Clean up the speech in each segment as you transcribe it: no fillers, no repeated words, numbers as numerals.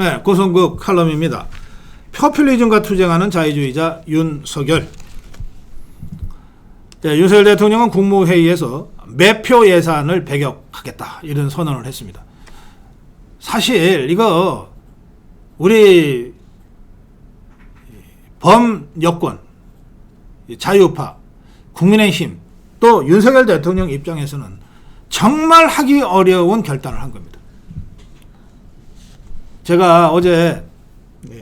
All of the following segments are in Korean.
네, 고성국 칼럼입니다. 포퓰리즘과 투쟁하는 자유주의자 윤석열. 네, 윤석열 대통령은 국무회의에서 매표 예산을 배격하겠다 이런 선언을 했습니다. 사실 이거 우리 범여권, 자유파, 국민의힘 또 윤석열 대통령 입장에서는 정말 하기 어려운 결단을 한 겁니다. 제가 어제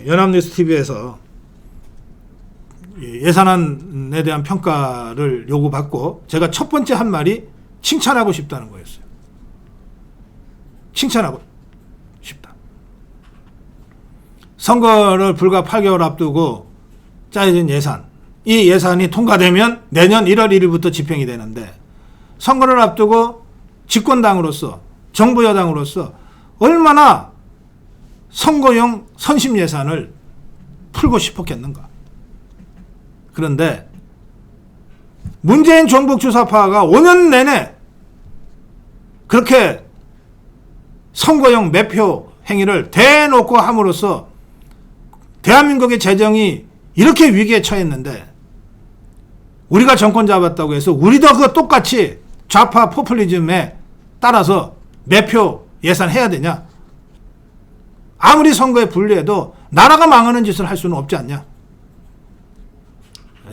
연합뉴스TV에서 예산안에 대한 평가를 요구받고 제가 첫 번째 한 말이 칭찬하고 싶다는 거였어요. 칭찬하고 싶다. 선거를 불과 8개월 앞두고 짜여진 예산, 이 예산이 통과되면 내년 1월 1일부터 집행이 되는데 선거를 앞두고 집권당으로서 정부 여당으로서 얼마나 선거용 선심 예산을 풀고 싶었겠는가. 그런데 문재인 종북 주사파가 5년 내내 그렇게 선거용 매표 행위를 대놓고 함으로써 대한민국의 재정이 이렇게 위기에 처했는데 우리가 정권 잡았다고 해서 우리도 그거 똑같이 좌파 포퓰리즘에 따라서 매표 예산 해야 되냐? 아무리 선거에 불리해도 나라가 망하는 짓을 할 수는 없지 않냐?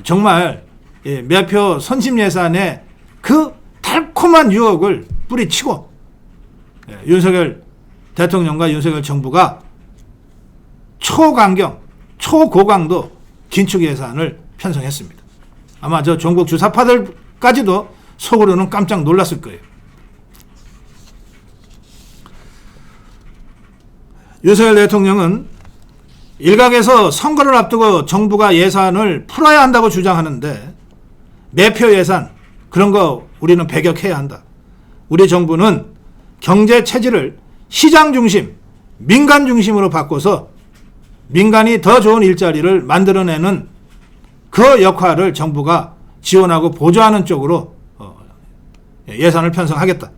정말 매표 선심 예산의 그 달콤한 유혹을 뿌리치고 윤석열 대통령과 윤석열 정부가 초강경, 초고강도 긴축 예산을 편성했습니다. 아마 저 종북 주사파들까지도 속으로는 깜짝 놀랐을 거예요. 윤석열 대통령은 일각에서 선거를 앞두고 정부가 예산을 풀어야 한다고 주장하는데 매표 예산 그런 거 우리는 배격해야 한다. 우리 정부는 경제 체질을 시장 중심, 민간 중심으로 바꿔서 민간이 더 좋은 일자리를 만들어내는 그 역할을 정부가 지원하고 보조하는 쪽으로 예산을 편성하겠다.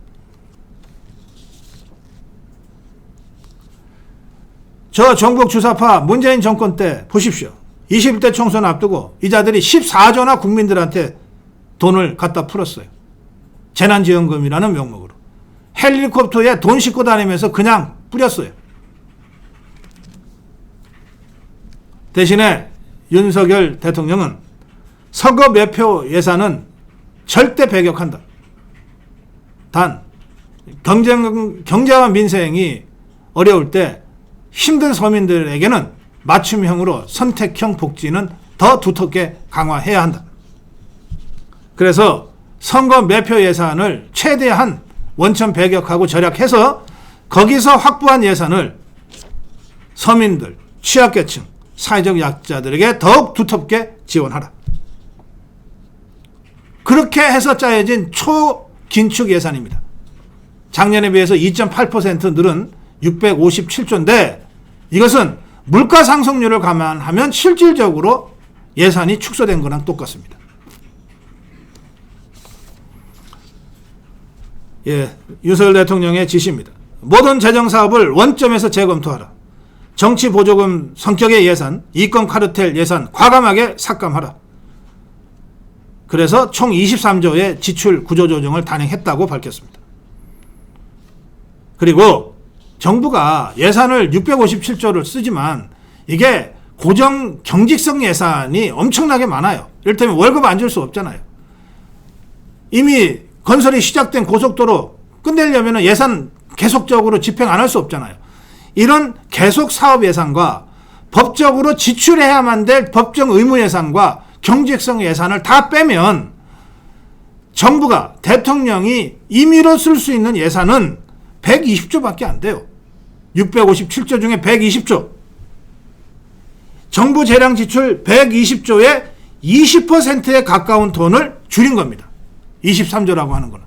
저 정북 주사파 문재인 정권 때 보십시오. 21대 총선 앞두고 이자들이 14조나 국민들한테 돈을 갖다 풀었어요. 재난지원금이라는 명목으로. 헬리콥터에 돈 싣고 다니면서 그냥 뿌렸어요. 대신에 윤석열 대통령은 선거 매표 예산은 절대 배격한다. 단 경제와 민생이 어려울 때 힘든 서민들에게는 맞춤형으로 선택형 복지는 더 두텁게 강화해야 한다. 그래서 선거 매표 예산을 최대한 원천 배격하고 절약해서 거기서 확보한 예산을 서민들, 취약계층, 사회적 약자들에게 더욱 두텁게 지원하라. 그렇게 해서 짜여진 초긴축 예산입니다. 작년에 비해서 2.8% 늘은 657조인데 이것은 물가 상승률을 감안하면 실질적으로 예산이 축소된 거랑 똑같습니다. 윤석열 대통령의 지시입니다. 모든 재정사업을 원점에서 재검토하라. 정치 보조금 성격의 예산, 이권 카르텔 예산 과감하게 삭감하라. 그래서 총 23조의 지출 구조조정을 단행했다고 밝혔습니다. 그리고 정부가 예산을 657조를 쓰지만 이게 고정 경직성 예산이 엄청나게 많아요. 이를테면 월급 안 줄 수 없잖아요. 이미 건설이 시작된 고속도로 끝내려면 예산 계속적으로 집행 안 할 수 없잖아요. 이런 계속 사업 예산과 법적으로 지출해야만 될 법정 의무 예산과 경직성 예산을 다 빼면 정부가 대통령이 임의로 쓸 수 있는 예산은 120조밖에 안 돼요. 657조 중에 120조. 정부 재량 지출 120조의 20%에 가까운 돈을 줄인 겁니다. 23조라고 하는 거는.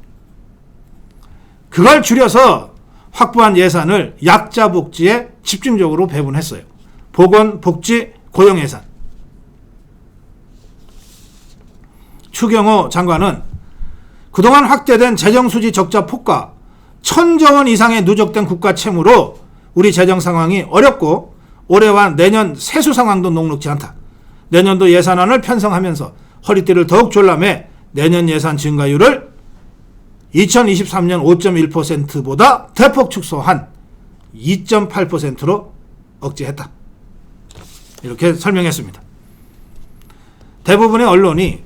그걸 줄여서 확보한 예산을 약자 복지에 집중적으로 배분했어요. 보건, 복지, 고용 예산. 추경호 장관은 그동안 확대된 재정수지 적자 폭과 1,000조 원 이상의 누적된 국가 채무로 우리 재정 상황이 어렵고 올해와 내년 세수 상황도 녹록지 않다. 내년도 예산안을 편성하면서 허리띠를 더욱 졸라매 내년 예산 증가율을 2023년 5.1%보다 대폭 축소한 2.8%로 억제했다. 이렇게 설명했습니다. 대부분의 언론이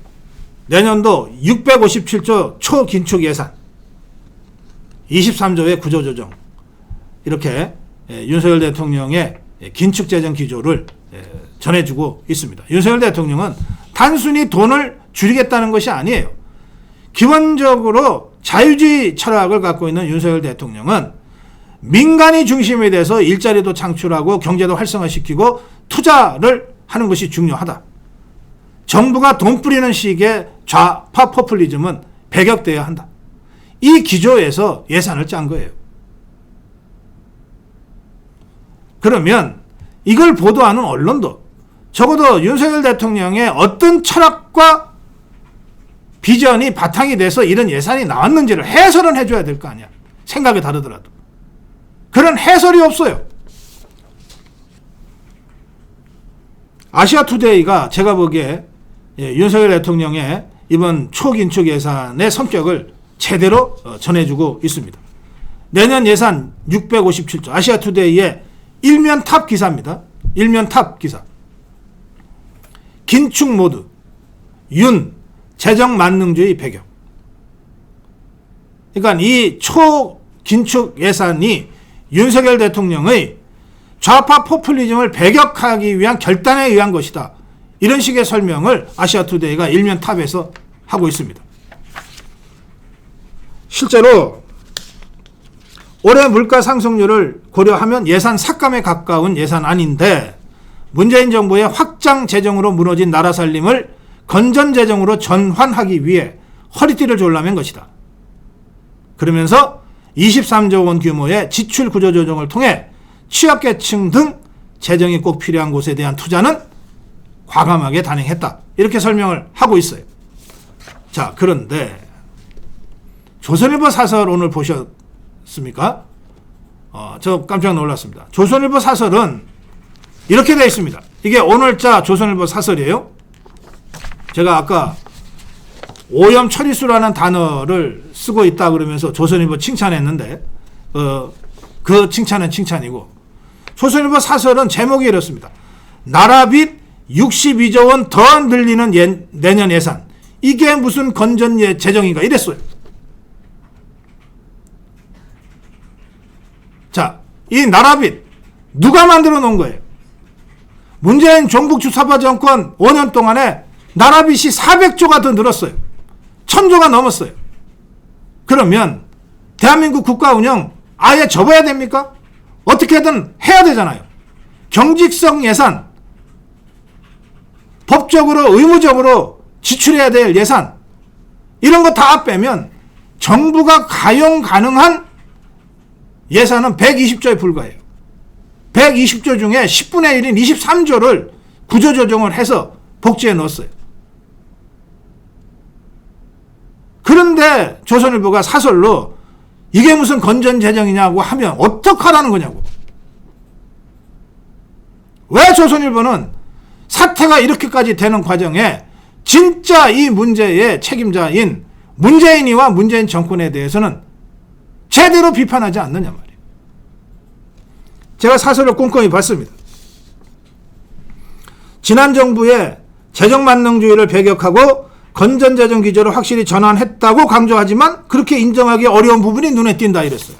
내년도 657조 초긴축 예산, 23조의 구조조정, 이렇게 윤석열 대통령의 긴축 재정 기조를 전해주고 있습니다. 윤석열 대통령은 단순히 돈을 줄이겠다는 것이 아니에요. 기본적으로 자유주의 철학을 갖고 있는 윤석열 대통령은 민간이 중심이 돼서 일자리도 창출하고 경제도 활성화시키고 투자를 하는 것이 중요하다. 정부가 돈 뿌리는 식의 좌파 포퓰리즘은 배격돼야 한다. 이 기조에서 예산을 짠 거예요. 그러면 이걸 보도하는 언론도 적어도 윤석열 대통령의 어떤 철학과 비전이 바탕이 돼서 이런 예산이 나왔는지를 해설은 해줘야 될 거 아니야. 생각이 다르더라도. 그런 해설이 없어요. 아시아투데이가 제가 보기에 윤석열 대통령의 이번 초긴축 예산의 성격을 제대로 전해주고 있습니다. 내년 예산 657조, 아시아투데이의 일면 탑 기사입니다. 일면 탑 기사. 긴축 모드, 윤, 재정 만능주의 배경. 그러니까 이 초긴축 예산이 윤석열 대통령의 좌파 포퓰리즘을 배격하기 위한 결단에 의한 것이다. 이런 식의 설명을 아시아투데이가 일면 탑에서 하고 있습니다. 실제로 올해 물가 상승률을 고려하면 예산 삭감에 가까운 예산안인데 문재인 정부의 확장 재정으로 무너진 나라 살림을 건전 재정으로 전환하기 위해 허리띠를 졸라맨 것이다. 그러면서 23조 원 규모의 지출 구조 조정을 통해 취약계층 등 재정이 꼭 필요한 곳에 대한 투자는 과감하게 단행했다. 이렇게 설명을 하고 있어요. 자, 그런데 조선일보 사설 오늘 보셨습니까? 저 깜짝 놀랐습니다. 조선일보 사설은 이렇게 되어 있습니다. 이게 오늘자 조선일보 사설이에요. 제가 아까 오염 처리수라는 단어를 쓰고 있다 그러면서 조선일보 칭찬했는데 그 칭찬은 칭찬이고 조선일보 사설은 제목이 이렇습니다. 나라빚 62조 원 더 늘리는 내년 예산. 이게 무슨 건전 재정인가 이랬어요. 자, 이 나라빚 누가 만들어 놓은 거예요? 문재인 종북 주사파 정권 5년 동안에 나라빚이 400조가 더 늘었어요. 1000조가 넘었어요. 그러면 대한민국 국가 운영 아예 접어야 됩니까? 어떻게든 해야 되잖아요. 경직성 예산, 법적으로 의무적으로 지출해야 될 예산, 이런 거 다 빼면 정부가 가용 가능한 예산은 120조에 불과해요. 120조 중에 10분의 1인 23조를 구조조정을 해서 복지에 넣었어요. 그런데 조선일보가 사설로 이게 무슨 건전재정이냐고 하면 어떡하라는 거냐고. 왜 조선일보는 사태가 이렇게까지 되는 과정에 진짜 이 문제의 책임자인 문재인이와 문재인 정권에 대해서는 제대로 비판하지 않느냐 말이에요. 제가 사설을 꼼꼼히 봤습니다. 지난 정부의 재정 만능주의를 배격하고 건전재정 기조를 확실히 전환했다고 강조하지만 그렇게 인정하기 어려운 부분이 눈에 띈다 이랬어요.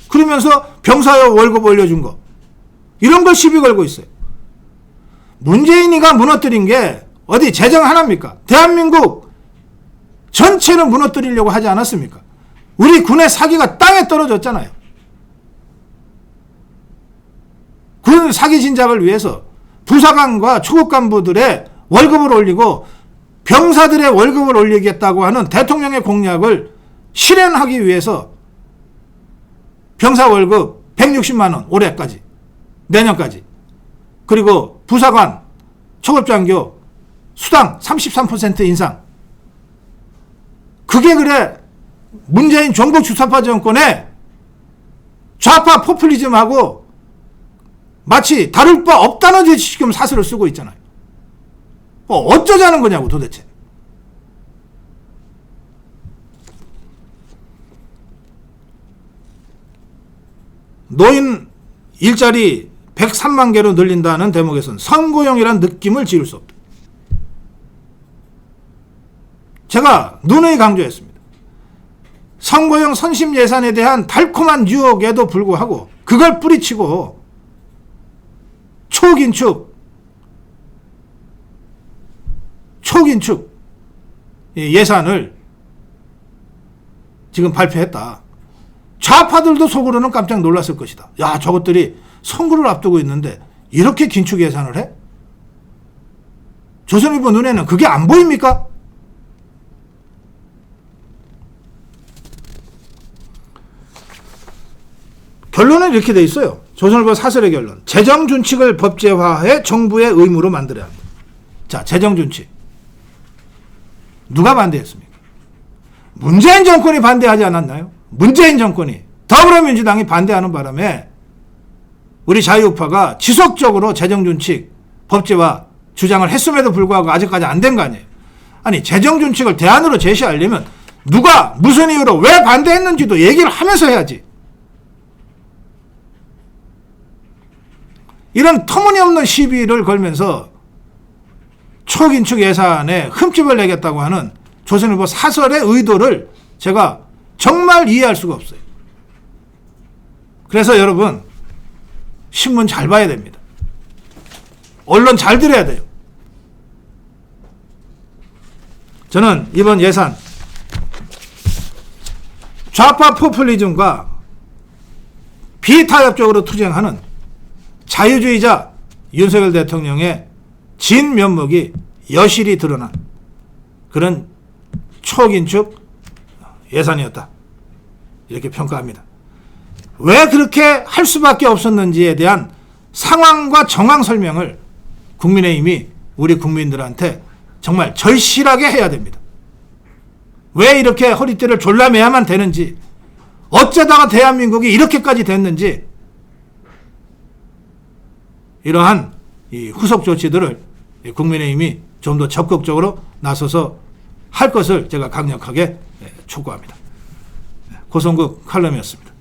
그러면서 병사요 월급 올려준 거 이런 걸 시비 걸고 있어요. 문재인이가 무너뜨린 게 어디 재정 하나입니까? 대한민국 전체를 무너뜨리려고 하지 않았습니까? 우리 군의 사기가 땅에 떨어졌잖아요. 군 사기 진작을 위해서 부사관과 초급 간부들의 월급을 올리고 병사들의 월급을 올리겠다고 하는 대통령의 공약을 실현하기 위해서 병사 월급 160만 원 올해까지 내년까지 그리고 부사관 초급장교 수당 33% 인상 그게 그래 문재인 종북 주사파 정권의 좌파 포퓰리즘하고 마치 다를 바 없다는 듯이 지금 사설을 쓰고 있잖아요. 어쩌자는 거냐고 도대체. 노인 일자리 103만 개로 늘린다는 대목에서는 선거용이란 느낌을 지울 수 없다. 제가 누누이 강조했습니다. 선거용 선심 예산에 대한 달콤한 유혹에도 불구하고 그걸 뿌리치고 초긴축 예산을 지금 발표했다. 좌파들도 속으로는 깜짝 놀랐을 것이다. 야, 저것들이 선거를 앞두고 있는데 이렇게 긴축 예산을 해? 조선일보 눈에는 그게 안 보입니까? 결론은 이렇게 돼 있어요. 조선일보 사설의 결론. 재정준칙을 법제화해 정부의 의무로 만들어야 합니다. 자, 재정준칙. 누가 반대했습니까? 문재인 정권이 반대하지 않았나요? 문재인 정권이. 더불어민주당이 반대하는 바람에 우리 자유우파가 지속적으로 재정준칙 법제화 주장을 했음에도 불구하고 아직까지 안 된 거 아니에요. 아니, 재정준칙을 대안으로 제시하려면 누가 무슨 이유로 왜 반대했는지도 얘기를 하면서 해야지. 이런 터무니없는 시비를 걸면서 초긴축 예산에 흠집을 내겠다고 하는 조선일보 사설의 의도를 제가 정말 이해할 수가 없어요. 그래서 여러분, 신문 잘 봐야 됩니다. 언론 잘 들어야 돼요. 저는 이번 예산 좌파 포퓰리즘과 비타협적으로 투쟁하는 자유주의자 윤석열 대통령의 진면목이 여실히 드러난 그런 초긴축 예산이었다. 이렇게 평가합니다. 왜 그렇게 할 수밖에 없었는지에 대한 상황과 정황 설명을 국민의힘이 우리 국민들한테 정말 절실하게 해야 됩니다. 왜 이렇게 허리띠를 졸라매야만 되는지, 어쩌다가 대한민국이 이렇게까지 됐는지, 이러한 이 후속 조치들을 국민의힘이 좀 더 적극적으로 나서서 할 것을 제가 강력하게 촉구합니다. 고성국 칼럼이었습니다.